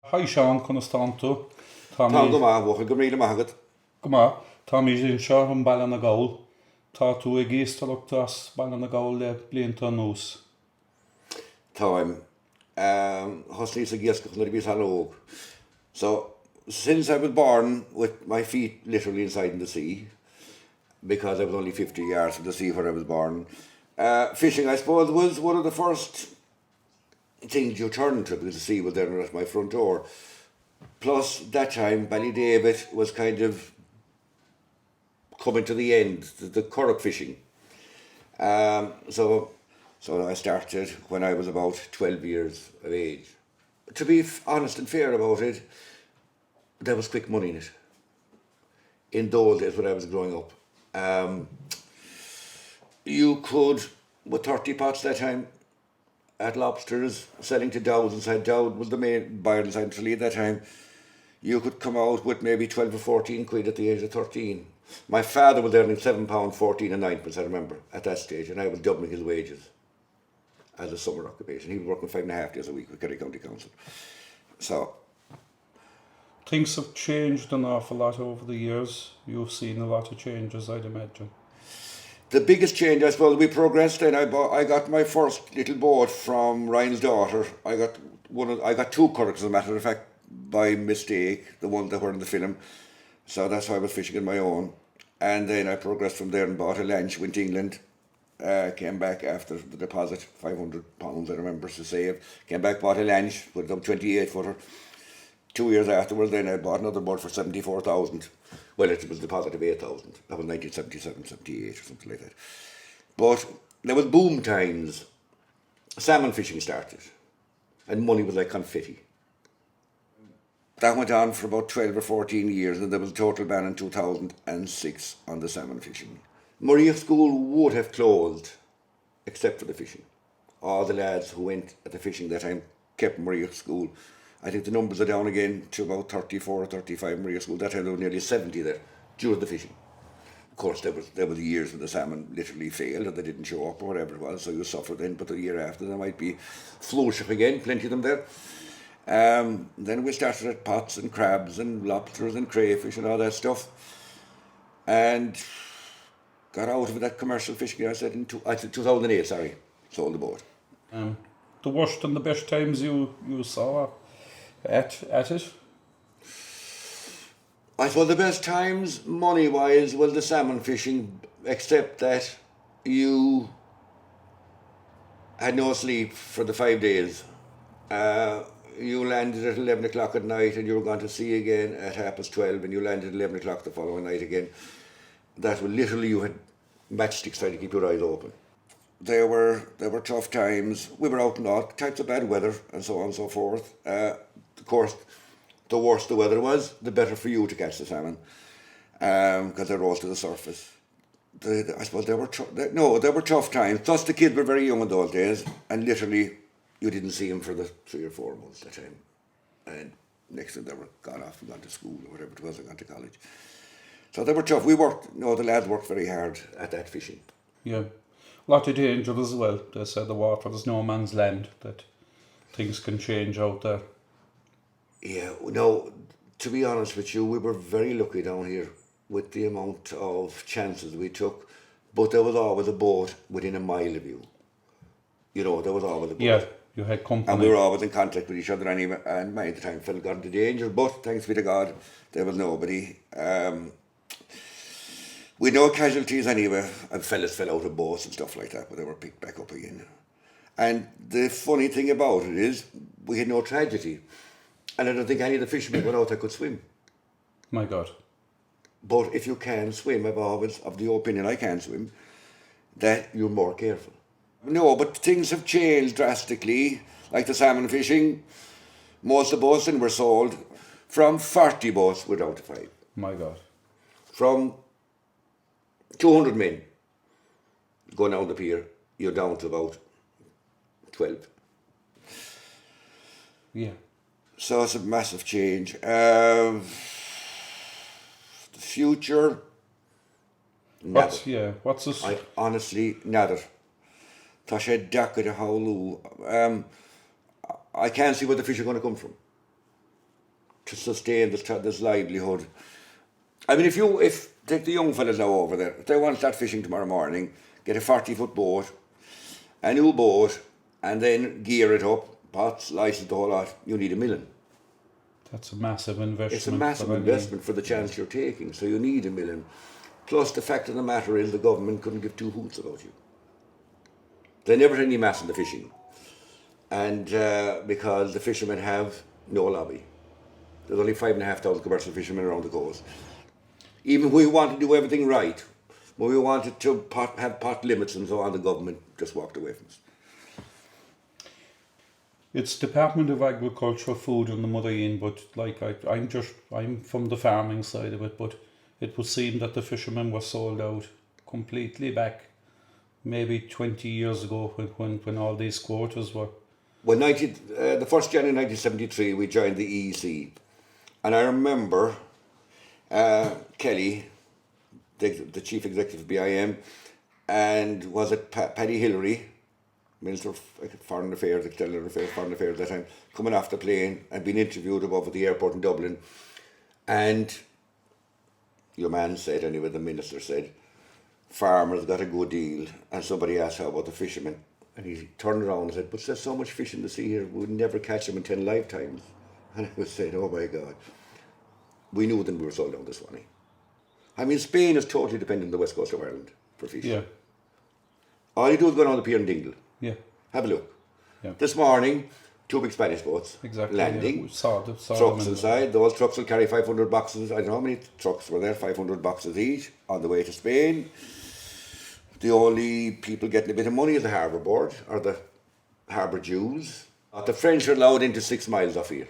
Hi Seán Constanto. Tá go Tommy maith bhcha go míle maigad. Guma, Tommy Jin Shaw and Ballan a goal. Tatu a geest to look to us, Ballan a goal, blianta nose. Táim hosní sa giascach na bís halóg. So since I was born with my feet literally inside in the sea, because I was only 50 yards from the sea where I was born, fishing I suppose was one of the first things you turned to because the sea was there at my front door. Plus that time Ballydavid was kind of coming to the end, the curragh fishing. So I started when I was about 12 years of age. To be honest and fair about it, there was quick money in it. In those days when I was growing up. You could, with 30 pots that time, at lobsters, selling to Dowd inside. Dowd was the main buyer inside Tralee at that time. You could come out with maybe 12 or 14 quid at the age of 13. My father was earning £7.14 and 9pence, I remember, at that stage, and I was doubling his wages as a summer occupation. He was working 5.5 days a week with Kerry County Council. So, Things have changed an awful lot over the years. You've seen a lot of changes, I'd imagine. the biggest change, I suppose, we progressed. Then I got my first little boat from Ryan's daughter. I got two curraghs, as a matter of fact, by mistake, the ones that were in the film. So that's why I was fishing on my own. And then I progressed from there and bought a lanch, went to England, came back after the deposit, £500 I remember to save. Came back, bought a lanch with a 28 footer. 2 years afterwards, then I bought another boat for 74,000. Well, it was a deposit of 8,000. That was 1977, 78 or something like that. But there was boom times. Salmon fishing started, and money was like confetti. That went on for about 12 or 14 years, and there was a total ban in 2006 on the salmon fishing. Maria School would have closed, except for the fishing. All the lads who went at the fishing that time kept Maria School. I think the numbers are down again to about 34 or 35 Maria School. That time there were nearly 70 there due to the fishing. Of course, there were the years when the salmon literally failed or they didn't show up or whatever it was, so you suffered then. But the year after, there might be flourish again, plenty of them there. Then we started at pots and crabs and lobsters and crayfish and all that stuff, and got out of that commercial fishing. I said in 2008. Sorry, sold the boat. The worst and the best times you saw at it? I suppose the best times, money-wise, was the salmon fishing, except that you had no sleep for the 5 days. You landed at 11 o'clock at night and you were going to sea again at 12:30, and you landed at 11 o'clock the following night again. That was literally, you had matchsticks trying to keep your eyes open. There were tough times. We were out in all types of bad weather and so on and so forth. Of course, the worse the weather was, the better for you to catch the salmon, because they rose to the surface. I suppose there were tough times. Plus, the kids were very young in those days, and literally, you didn't see them for the 3 or 4 months that time. And next thing, they were gone off and gone to school or whatever it was, and gone to college. So they were tough. The lads worked very hard at that fishing. Yeah. A lot of danger as well. They said the water is no man's land, that things can change out there. Yeah, no, to be honest with you, we were very lucky down here with the amount of chances we took, but there was always a boat within a mile of you. There was always a boat. Yeah, you had company. And we were always in contact with each other anyway, and many of the time fell got into danger, but thanks be to God, there was nobody. We no casualties anyway, and fellas fell out of boats and stuff like that, but they were picked back up again. And the funny thing about it is, we had no tragedy. And I don't think any of the fishermen went out that could swim. My God. But if you can swim, I've always of the opinion I can swim, that you're more careful. No, but things have changed drastically, like the salmon fishing. Most of the boats then were sold. From 40 boats, we're down to 5. My God. From 200 men going down the pier, you're down to about 12. Yeah. So it's a massive change. The future, neither. What's this? I honestly, neither. Tá sé deacair a howlú. I can't see where the fish are going to come from. to sustain this livelihood. I mean, if take the young fellas now over there, if they want to start fishing tomorrow morning, get a 40-foot boat, a new boat, and then gear it up, pots, license, the whole lot, you need $1 million. That's a massive investment. It's a massive investment for the chance you're taking, so you need $1 million. Plus, the fact of the matter is the government couldn't give two hoots about you. They never had any mass in the fishing. And because the fishermen have no lobby. There's only 5,500 commercial fishermen around the coast. Even when we wanted to do everything right, when we wanted to have pot limits and so on, the government just walked away from us. It's Department of Agriculture, Food and the Mother Ian, but like I'm from the farming side of it, but it would seem that the fishermen were sold out completely back maybe 20 years ago when all these quotas were. Well, the 1st January 1973, we joined the EEC. And I remember Kelly, the chief executive of BIM, and was it Paddy Hillary, Minister of Foreign Affairs, External Affairs, Foreign Affairs at that time, coming off the plane and being interviewed above at the airport in Dublin. And your man said, anyway, the minister said, farmers got a good deal. And somebody asked, how about the fishermen? And he turned around and said, but there's so much fish in the sea here, we'd never catch them in 10 lifetimes. And I was saying, oh my God. We knew then we were sold out this morning. I mean, Spain is totally dependent on the west coast of Ireland for fish. Yeah. All you do is go down the pier in Dingle. Yeah. Have a look. Yeah. This morning, 2 big Spanish boats landing. Yeah. We saw trucks inside. Those trucks will carry 500 boxes. I don't know how many trucks were there, 500 boxes each on the way to Spain. The only people getting a bit of money is the harbour board or the harbour dues. The French are allowed into 6 miles off here.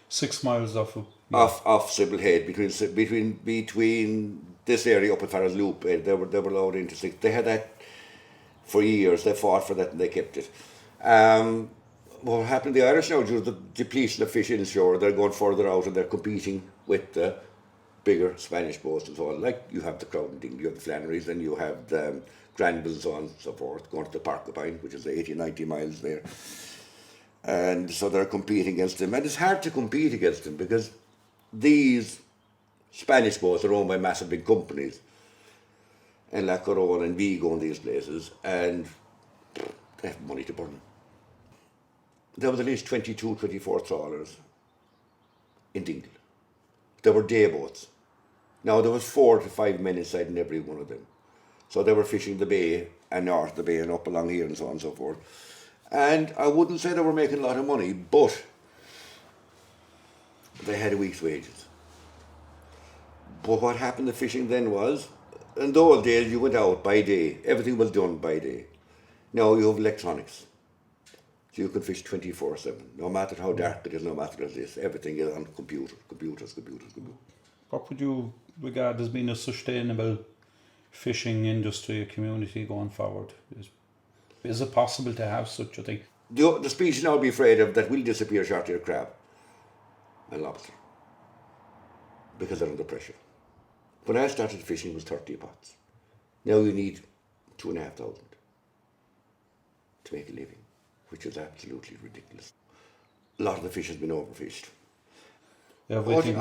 6 miles off. Yeah. Off Sybil Head, between this area up at Farrell's Loop, they were allowed into 6. They had that for years. They fought for that and they kept it. What happened to the Irish now, due to the depletion of fish inshore, they're going further out and they're competing with the bigger Spanish boats and so on. Like you have the Crowden Dingle, you have the Flannerys, and you have the Granville and so on and so forth, going to the Porcupine, which is 80, 90 miles there. And so they're competing against them. And it's hard to compete against them because these Spanish boats are owned by massive big companies. And La Corona and Vigo and these places. And they have money to burn. There was at least 22, 24 trawlers in Dingle. There were day boats. Now there was 4 to 5 men inside in every one of them. So they were fishing the bay and north of the bay and up along here and so on and so forth. And I wouldn't say they were making a lot of money, but they had a week's wages. But what happened to fishing then was, in those days you went out by day, everything was done by day. Now you have electronics. So you can fish 24/7, no matter how dark it is, no matter what it is, everything is on computers. What would you regard as being a sustainable fishing industry, community going forward? Is it possible to have such a thing? The species I'll be afraid of that will disappear shortly are crab and lobster because they're under pressure. When I started fishing it was 30 pots. Now you need 2,500 to make a living, which is absolutely ridiculous. A lot of the fish has been overfished. Everything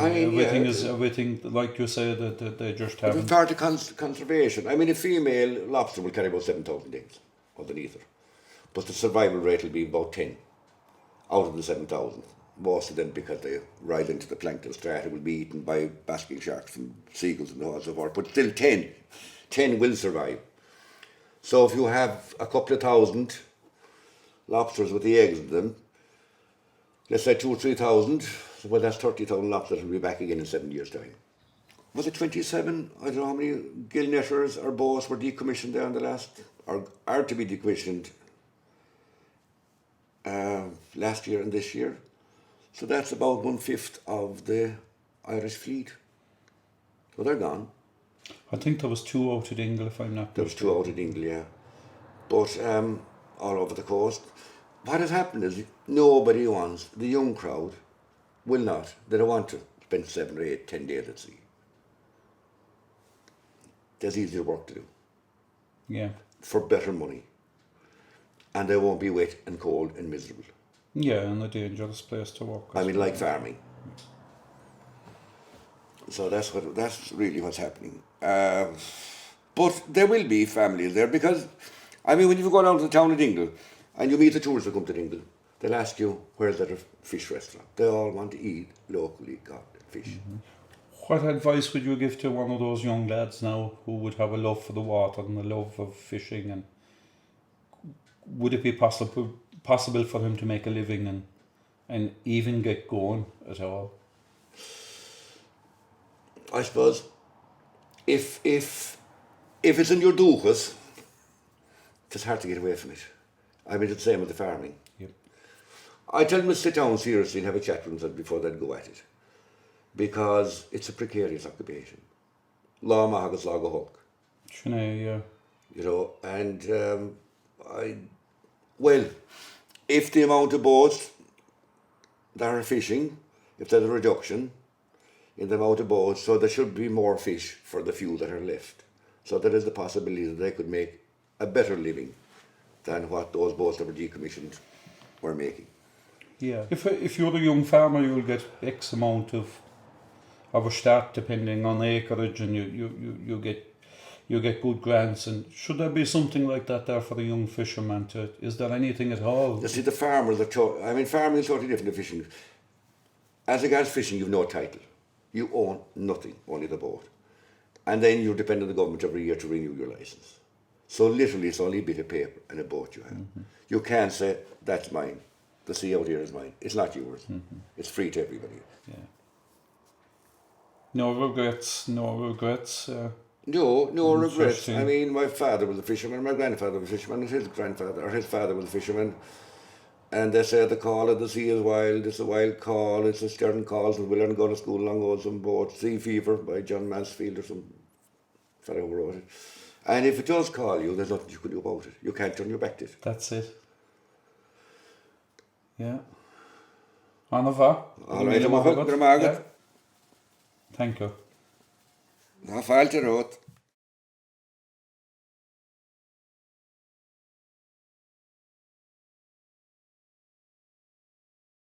like you say that they just haven't. With regard to conservation, I mean a female lobster will carry about 7,000 eggs underneath her, but the survival rate will be about 10 out of the 7,000. Most of them, because they ride into the plankton strata, will be eaten by basking sharks and seagulls and so forth, but still 10 will survive. So if you have a couple of thousand lobsters with the eggs in them, let's say 2,000 or 3,000, well that's 30,000 lobsters will be back again in 7 years' time. Was it 27? I don't know how many gill netters or bows were decommissioned there in the last, or are to be decommissioned last year and this year. So that's about 1/5 of the Irish fleet. So they're gone. I think there was 2 out of Dingle, if I'm not mistaken. There was 2 out of Dingle, yeah. But all over the coast. What has happened is nobody wants, the young crowd will not, they don't want to spend 7 or 8, 10 days at sea. There's easier work to do. Yeah. For better money. And they won't be wet and cold and miserable. Yeah, and a dangerous place to work. I mean, like farming. So that's really what's happening. But there will be families there because, I mean, when you go down to the town of Dingle and you meet the tourists that come to Dingle, they'll ask you where's that fish restaurant. They all want to eat locally caught fish. What advice would you give to one of those young lads now who would have a love for the water and a love of fishing, and would it be possible for him to make a living and even get going at all? I suppose if it's in your duchas, it's hard to get away from it. I mean, it's the same with the farming. Yep. I tell them to sit down seriously and have a chat with them before they go at it, because it's a precarious occupation. Lá maithagus lá go hulk. Yeah. You know, and if the amount of boats that are fishing, if there's a reduction in the amount of boats, so there should be more fish for the few that are left. So there is the possibility that they could make a better living than what those boats that were decommissioned were making. Yeah. If you're a young farmer, you'll get X amount of a start depending on acreage, and you get good grants. And should there be something like that there for the young fisherman? Is there anything at all? You see, the farmers farming is totally different to fishing. As regards fishing, you've no title. You own nothing, only the boat. And then you depend on the government every year to renew your license. So literally it's only a bit of paper and a boat you have. Mm-hmm. You can't say, that's mine. The sea out here is mine. It's not yours. Mm-hmm. It's free to everybody. Yeah. No regrets. No regrets. I mean, my father was a fisherman, my grandfather was a fisherman, and his father was a fisherman. And they say the call of the sea is wild, it's a wild call, it's a stern call, and we'll learn to go to school along on some boat. Sea Fever by John Mansfield or some fellow who wrote it. And if it does call you, there's nothing you can do about it. You can't turn your back to it. That's it. Yeah. Anava. All right, I'm a Thank you. Na fáilte rót.